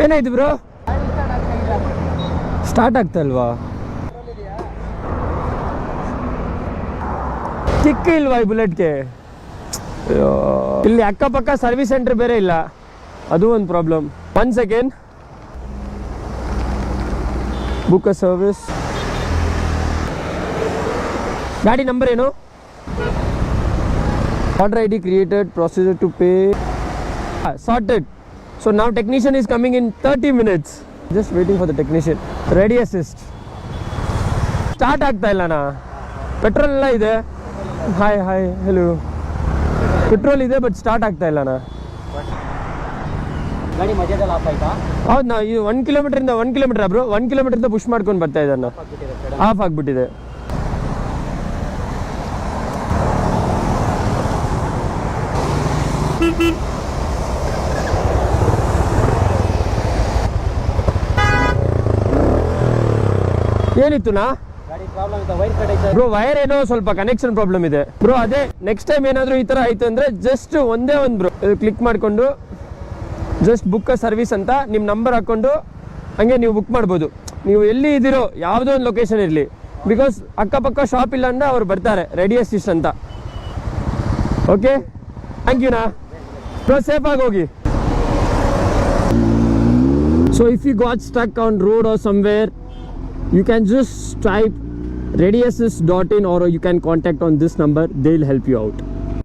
ಏನಾಯ್ತು bro? Start ಆಗ್ತಾ ಇಲ್ವಾ? ಕಿಕ್ ಇಲ್ವಾ ಈ ಬುಲೆಟ್ಗೆ? ಇಲ್ಲಿ ಅಕ್ಕಪಕ್ಕ ಸರ್ವಿಸ್ ಸೆಂಟರ್ ಬೇರೆ ಇಲ್ಲ, ಅದು ಒಂದು ಪ್ರಾಬ್ಲಮ್. 1 ಸೆಕೆಂಡ್, ಬುಕ್ ಅ ಸರ್ವಿಸ್. ಗಾಡಿ ನಂಬರ್ ಏನು? Order ID created, procedure to pay, sorted. So now technician is coming in 30 minutes. Just waiting for the technician. Ready assist. Start ಆಗ್ತಾ ಇಲ್ಲ ನಾ. ಪೆಟ್ರೋಲ್ ಎಲ್ಲ ಇದೆ. Hi hello. ಪೆಟ್ರೋಲ್ ಇದೆ but start ಆಗ್ತಾ ಇಲ್ಲ ನಾ. ಗಾಡಿ ಮಧ್ಯದಲ್ಲಿ ಆಫ್ ಆಯ್ತಾ? ಹೌದು ನಾ ಇದು 1 kilometre 1 kilometre bro, 1 kilometre push ಮಾಡ್ಕೊಂಡು ಬರ್ತಾ ಇದ್ದಾನ. ಆಫ್ ಆಗ್ಬಿಟ್ಟಿದೆ. ಏನಿತ್ತು ನಾ ಬ್ರೋ? ವೈರ್ ಏನೋ ಸ್ವಲ್ಪ ಕನೆಕ್ಷನ್ ಪ್ರಾಬ್ಲಮ್ ಇದೆ ಬ್ರೋ. ಅದೇ ನೆಕ್ಸ್ಟ್ ಟೈಮ್ ಏನಾದರೂ ಈ ಥರ ಆಯ್ತು ಅಂದರೆ ಜಸ್ಟ್ ಒಂದೇ ಒಂದು ಬ್ರೋ ಕ್ಲಿಕ್ ಮಾಡಿಕೊಂಡು ಜಸ್ಟ್ ಬುಕ್ ಸರ್ವಿಸ್ ಅಂತ ನಿಮ್ಮ ನಂಬರ್ ಹಾಕ್ಕೊಂಡು ಹಂಗೆ ನೀವು ಬುಕ್ ಮಾಡ್ಬೋದು. ನೀವು ಎಲ್ಲಿ ಇದ್ದೀರೋ ಯಾವುದೋ ಒಂದು ಲೊಕೇಶನ್ ಇರಲಿ, ಬಿಕಾಸ್ ಅಕ್ಕಪಕ್ಕ ಶಾಪ್ ಇಲ್ಲ ಅಂದ್ರೆ ಅವ್ರು ಬರ್ತಾರೆ. ರೆಡಿ ಅಸಿಸ್ಟ್ ಅಂತ. ಓಕೆ, ಥ್ಯಾಂಕ್ ಯು ನಾ ಬ್ರೋ. ಸೇಫಾಗಿ ಹೋಗಿ. So if you got stuck on road or somewhere, you can just type readyassist.in or you can contact on this number. They'll help you out.